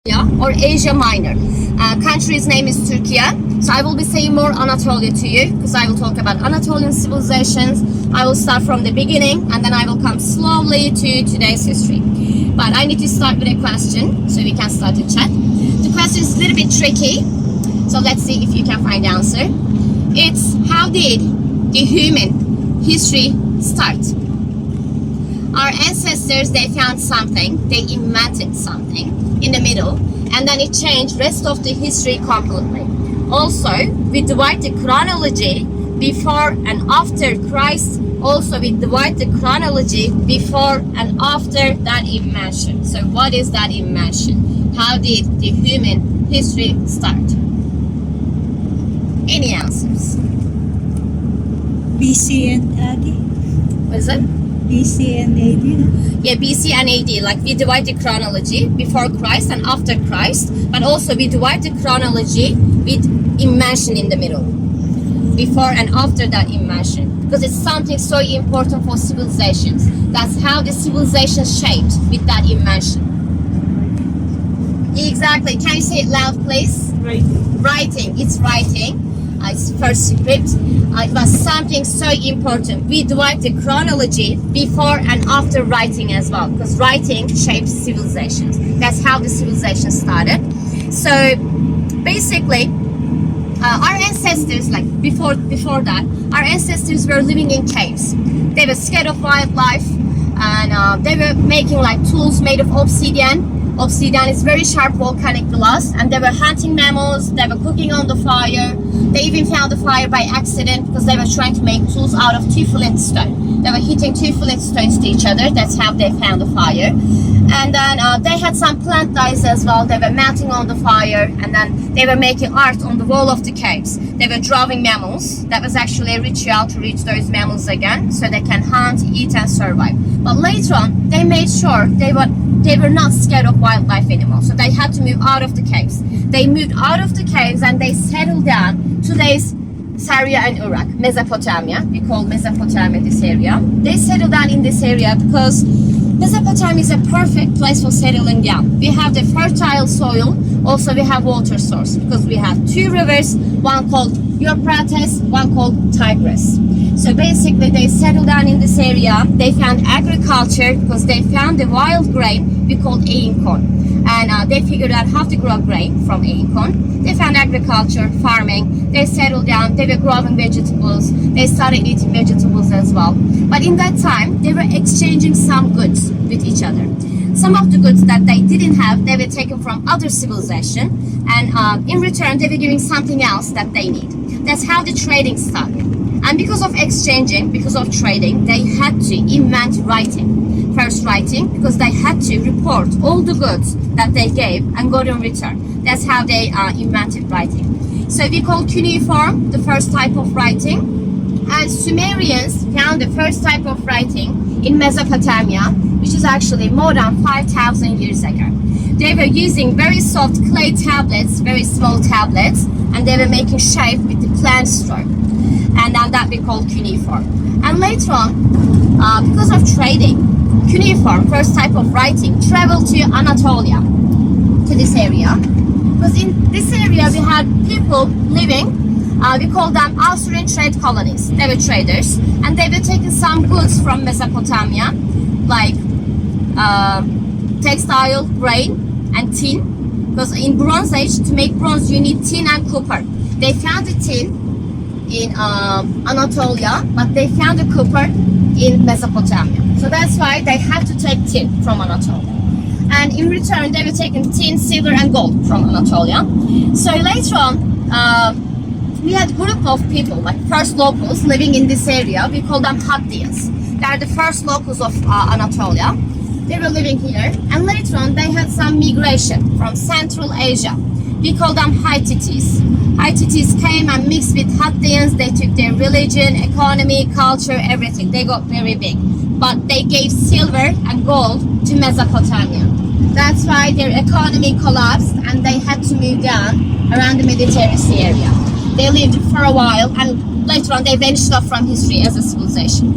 or Asia Minor. Country's name is Turkey. So I will be saying more Anatolia to you because I will talk about Anatolian civilizations. I will start from the beginning and then I will come slowly to today's history. But I need to start with a question so we can start to chat. The question is a little bit tricky, so let's see if you can find the answer. It's how did the human history start? Our ancestors, they found something, they invented something in the middle, and then it changed rest of the history completely. Also, we divide the chronology before and after Christ. Also, we divide the chronology before and after that invention. So what is that invention? How did the human history start? Any answers? BC and AD. What is it? BC and AD. Yeah, BC and AD. Like we divide the chronology before Christ and after Christ, but also we divide the chronology with invention in the middle, before and after that invention, because it's something so important for civilizations. That's how the civilization shaped with that invention. Exactly. Can you say it loud, please? Writing. It's writing. It's first script. It was something so important. We divide the chronology before and after writing as well, because writing shapes civilizations. That's how the civilization started. So basically, our ancestors, like before that, our ancestors were living in caves. They were scared of wildlife, and they were making like tools made of obsidian. Obsidian is very sharp volcanic glass, and they were hunting mammals, they were cooking on the fire. They even found the fire by accident because they were trying to make tools out of two flint stone. They were hitting two flint stones to each other. That's how they found the fire. And then they had some plant dyes as well. They were melting on the fire, and then they were making art on the wall of the caves. They were drawing mammals. That was actually a ritual to reach those mammals again so they can hunt, eat, and survive. But later on, they made sure they were not scared of wildlife anymore. So they had to move out of the caves. They moved out of the caves and they settled down. Today's Syria and Iraq, Mesopotamia. We call Mesopotamia this area. They settled down in this area because Mesopotamia is a perfect place for settling down. We have the fertile soil. Also, we have water source because we have two rivers, one called Euphrates, one called Tigris. So basically, they settled down in this area. They found agriculture because they found the wild grain we called corn, and they figured out how to grow grain from corn. They found agriculture, farming. They settled down. They were growing vegetables. They started eating vegetables as well. But in that time, they were exchanging some goods with each other. Some of the goods that they didn't have, they were taken from other civilization, and in return, they were giving something else that they need. That's how the trading started. And because of exchanging, because of trading, they had to invent writing. First writing, because they had to report all the goods that they gave and got in return. That's how they invented writing. So we call cuneiform the first type of writing. And Sumerians found the first type of writing in Mesopotamia, which is actually more than 5,000 years ago. They were using very soft clay tablets, very small tablets, and they were making shape with the plant stroke. And then that we call cuneiform. And later on, because of trading, cuneiform, first type of writing, traveled to Anatolia, to this area. Because in this area we had people living, we call them Austrian trade colonies. They were traders, and they were taking some goods from Mesopotamia, like textile, grain, and tin. Because in Bronze Age, to make bronze, you need tin and copper. They found the tin in Anatolia, but they found the copper in Mesopotamia. So that's why they had to take tin from Anatolia. And in return, they were taking tin, silver, and gold from Anatolia. So later on, we had a group of people, like first locals living in this area. We call them Hattians. They are the first locals of Anatolia. They were living here. And later on, they had some migration from Central Asia. We call them Hittites. Hittites came and mixed with Hattians. They took their religion, economy, culture, everything. They got very big. But they gave silver and gold to Mesopotamia. That's why their economy collapsed and they had to move down around the Mediterranean area. They lived for a while and later on they vanished off from history as a civilization.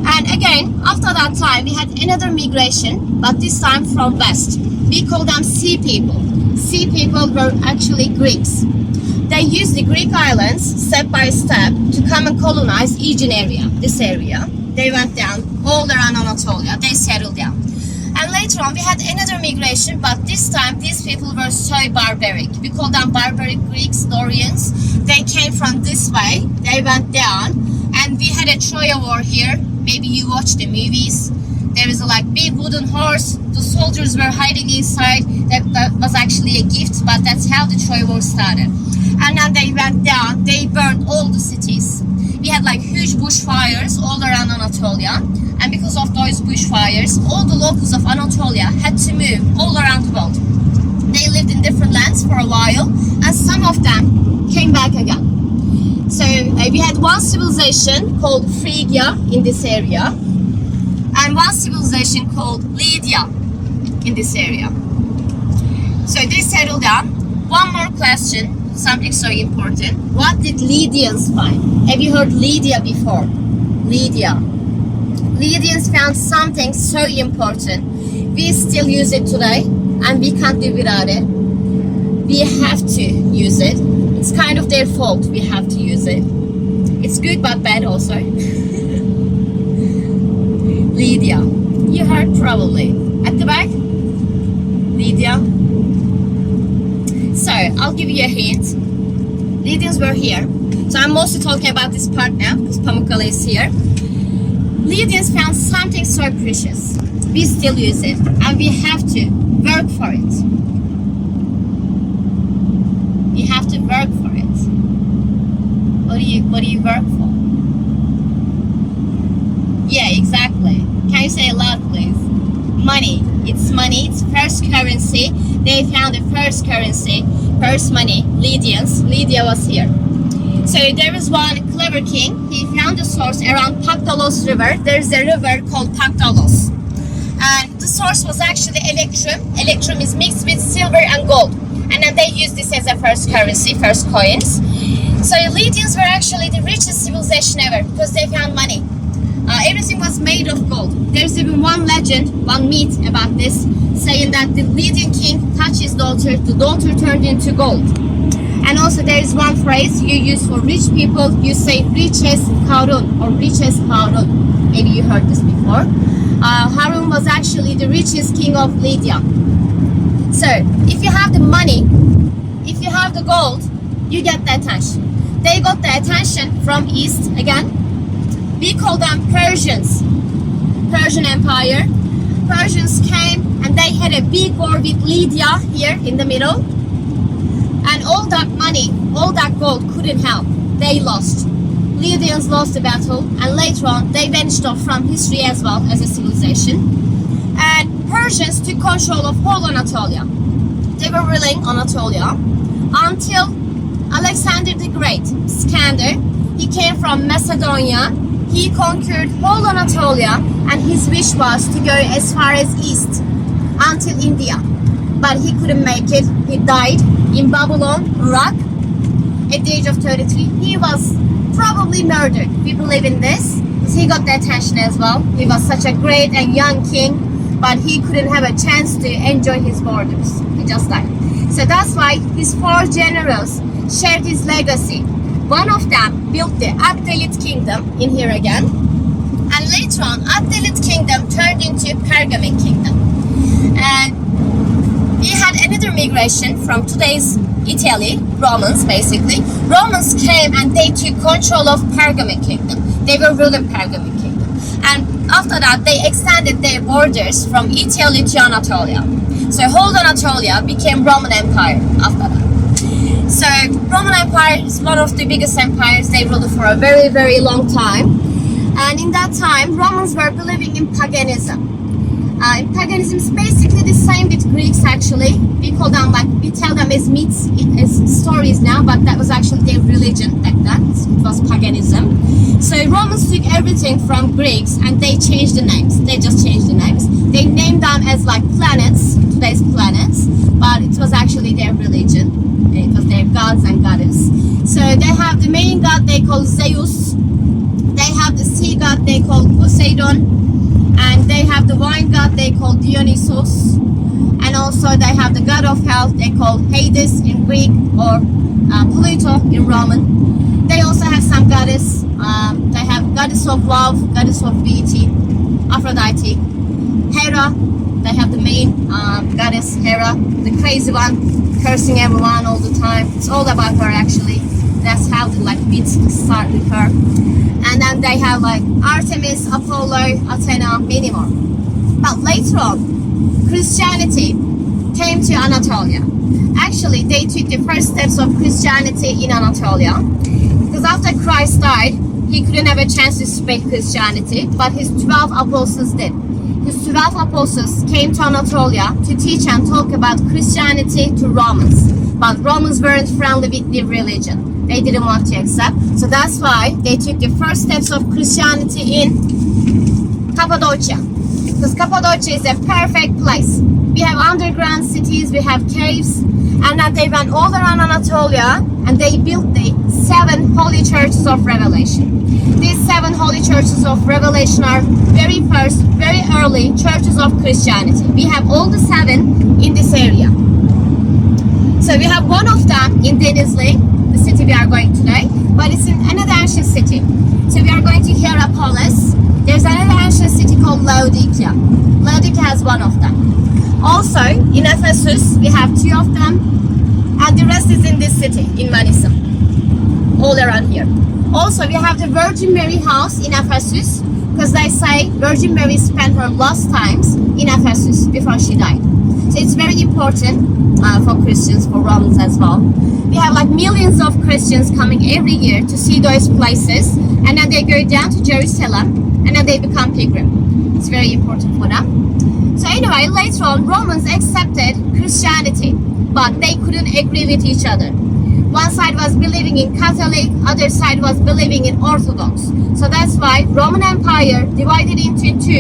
And again, after that time, we had another migration, but this time from west. We call them sea people. sea people were actually Greeks. They used the Greek islands step by step to come and colonize Aegean area, this area. They went down all around Anatolia. They settled down. And later on, we had another migration, but this time, these people were so barbaric. We call them barbaric Greeks, Dorians. They came from this way. They went down. And we had a Troy War here. Maybe you watched the movies. There was a big wooden horse. The soldiers were hiding inside. That was actually a gift, but that's how the Troy War started. And then they went down. They burned all the cities. We had huge bushfires all around Anatolia. And because of those bushfires, all the locals of Anatolia had to move all around the world. They lived in different lands for a while, and some of them came back again. So we had one civilization called Phrygia in this area, and one civilization called Lydia in this area. So they settled down. One more question, something so important. What did Lydians find? Have you heard Lydia before? Lydia. Lydians found something so important. We still use it today, and we can't do without it. We have to use it. It's kind of their fault. We have to use it. It's good but bad also. Lydia. You heard probably. At the back? Lydia. So, I'll give you a hint. Lydians were here. So I'm mostly talking about this part now, because Pamukkale is here. Lydians found something so precious. We still use it, and we have to work for it. You have to work for it. What do you work for? Yeah, exactly. Can you say it loud, please? Money. It's money. It's first currency. They found the first currency, first money. Lydians. Lydia was here. So there was one clever king. He found a source around Pakdalos River. There's a river called Pakdalos. And the source was actually electrum. Electrum is mixed with silver and gold. And then they used this as a first currency, first coins. So Lydians were actually the richest civilization ever because they found money. Everything was made of gold. There's even one legend, one myth about this, saying that the Lydian king touched his daughter, the daughter turned into gold. And also there is one phrase you use for rich people, you say riches Harun or riches Harun. Maybe you heard this before. Harun was actually the richest king of Lydia. So if you have the money, if you have the gold, you get the attention. They got the attention from east again. We call them Persians. Persian Empire. Persians came and they had a big war with Lydia here in the middle. And all that money, all that gold couldn't help. They lost. Lydians lost the battle, and later on they vanished off from history as well as a civilization. And Persians took control of whole Anatolia. They were ruling Anatolia until Alexander the Great, Skander, he came from Macedonia. He conquered whole Anatolia, and his wish was to go as far as east until India. But he couldn't make it. He died in Babylon, Iraq, at the age of 33. He was probably murdered. We believe in this. So he got the attention as well. He was such a great and young king, but he couldn't have a chance to enjoy his borders. He just died. So that's why his 4 generals shared his legacy. One of them built the Attalid kingdom in here again. And later on, Attalid kingdom turned into Pergamon kingdom. And we had another migration from today's Italy, Romans basically. Romans came and they took control of Pergamon kingdom. They were ruling Pergamon kingdom. And after that, they extended their borders from Italy to Anatolia. So whole Anatolia became Roman Empire after that. So Roman Empire is one of the biggest empires. They ruled for a very, very long time. And in that time, Romans were believing in paganism. Paganism is basically the same with Greeks actually. We call them we tell them as myths, as stories now, but that was actually their religion back then. It was paganism. So Romans took everything from Greeks and they changed the names. They just changed the names. They named them as planets, today's planets, but it was actually their religion. It was their gods and goddess. So they have the main god they call Zeus. They have the sea god they call Poseidon. And they have the wine god they call Dionysos. And also they have the god of health they call Hades in Greek, or Pluto in Roman. They also have some goddess. They have goddess of love, goddess of beauty, Aphrodite. Hera, they have the main goddess Hera, the crazy one, cursing everyone all the time. It's all about her actually. That's how the like myths start with her. And then they have like Artemis, Apollo, Athena, many more. But later on, Christianity came to Anatolia. Actually, they took the first steps of Christianity in Anatolia. Because after Christ died, he couldn't have a chance to spread Christianity, but his 12 apostles did. His 12 apostles came to Anatolia to teach and talk about Christianity to Romans. But Romans weren't friendly with the religion. They didn't want to accept. So that's why they took the first steps of Christianity in Cappadocia. Because Cappadocia is a perfect place. We have underground cities, we have caves, and then they went all around Anatolia and they built the 7 holy churches of Revelation. These 7 holy churches of Revelation are very first, very early churches of Christianity. We have all the 7 in this area. So we have one of them in Denizli, the city we are going today, but it's in another ancient city. So we are going to Hierapolis. There's another ancient city called Laodicea. Laodicea has one of them. Also, in Ephesus, we have 2 of them, and the rest is in this city, in Manisa, all around here. Also, we have the Virgin Mary house in Ephesus, because they say Virgin Mary spent her last times in Ephesus before she died. So it's very important for Christians, for Romans as well. We have like millions of Christians coming every year to see those places, and then they go down to Jerusalem, and then they become pilgrim. It's very important for them. So anyway, later on, Romans accepted Christianity, but they couldn't agree with each other. One side was believing in Catholic, other side was believing in Orthodox. So that's why Roman Empire divided into 2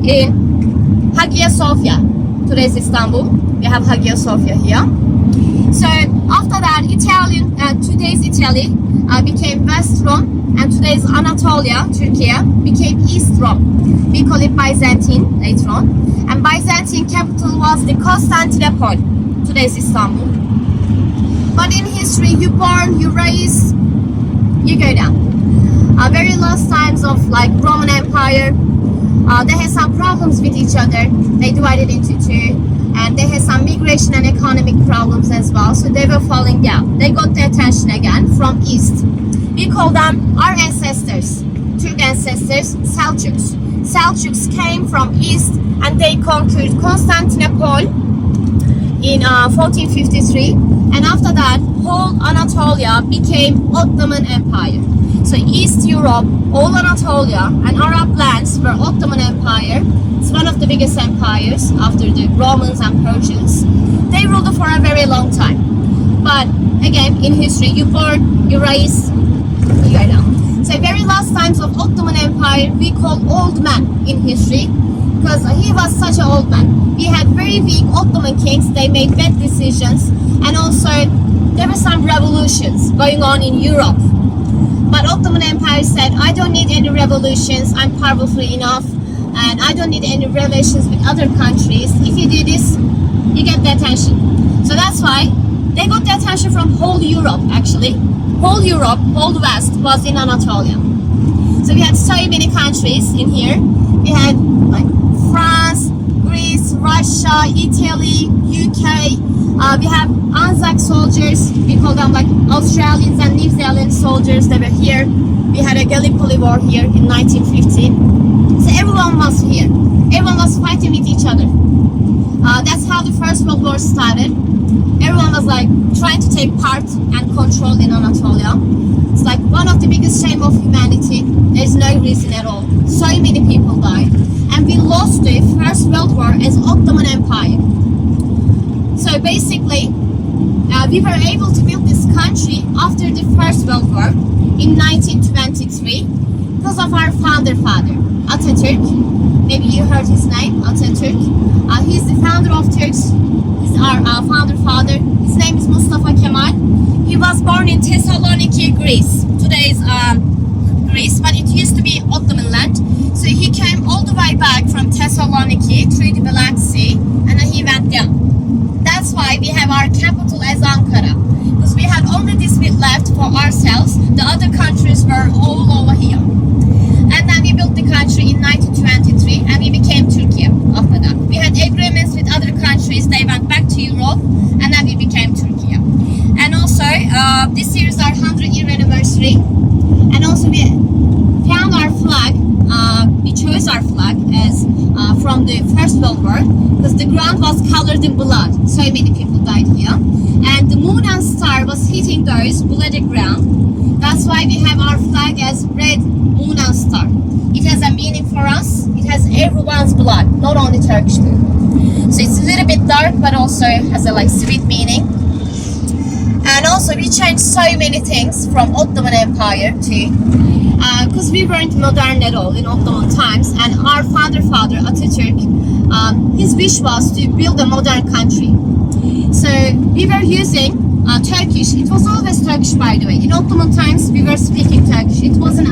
in Hagia Sophia. Today's Istanbul. We have Hagia Sophia here. So after that, today's Italy became West Rome, and today's Anatolia, Turkey, became East Rome. We call it Byzantine later on. And Byzantine capital was the Constantinople, today's Istanbul. But in history, you born, you raise, you go down. Very last times of like Roman Empire, they had some problems with each other. They divided into 2. And they had some migration and economic problems as well, so they were falling down. They got the attention again from east. We call them our ancestors, Turk ancestors, Seljuks. Seljuks came from east and they conquered Constantinople in 1453, and after that, whole Anatolia became Ottoman Empire. So East Europe, all Anatolia and Arab lands were Ottoman Empire. It's one of the biggest empires after the Romans and Persians. They ruled for a very long time. But again, in history, you born, you raise, you go down. So very last times of Ottoman Empire, we call old man in history, because he was such an old man. We had very weak Ottoman kings, they made bad decisions, and also there were some revolutions going on in Europe. But Ottoman Empire said, I don't need any revolutions, I'm powerful enough, and I don't need any relations with other countries. If you do this, you get the attention. So that's why they got the attention from whole Europe, actually. Whole Europe, whole West was in Anatolia. So we had so many countries in here. We had like France, Greece, Russia, Italy, UK. We have Anzac soldiers. We call them like Australians and New Zealand soldiers. They were here. We had a Gallipoli War here in 1915. So everyone was here. Everyone was fighting with each other. That's how the First World War started. Everyone was like trying to take part and control in Anatolia. It's like one of the biggest shame of humanity. There's no reason at all. So many people died. And we lost the First World War as Ottoman Empire. So basically, we were able to build this country after the First World War in 1923 because of our founder father, Atatürk. Maybe you heard his name, Atatürk. He's the founder of Turks. He's our founder father. His name is Mustafa Kemal. He was born in Thessaloniki, Greece. Today's Greece, but it used to be Ottoman land. So he came all the way back from Thessaloniki through the Black Sea, and then he went down. That's why we have our capital as Ankara, because we had only this bit left for ourselves. The other countries were all over here. And then we built the country in 1923, and we became Turkey after that. We had agreements with other countries, they went back to Europe, and then we became Turkey. And also, this year is our 100-year anniversary, and also we found our flag, we chose our flag as from the First World War, because the ground was colored in blood, so many people died here, and the moon and star was hitting those bloody ground. That's why we have our flag as red moon and star. It has a meaning for us. It has everyone's blood, not only Turkish people. So it's a little bit dark, but also has a like sweet meaning. And also we changed so many things from Ottoman Empire to, because we weren't modern at all in Ottoman times, and our father Atatürk, his wish was to build a modern country. So we were using Turkish. It was always Turkish, by the way. In Ottoman times we were speaking Turkish. It wasn't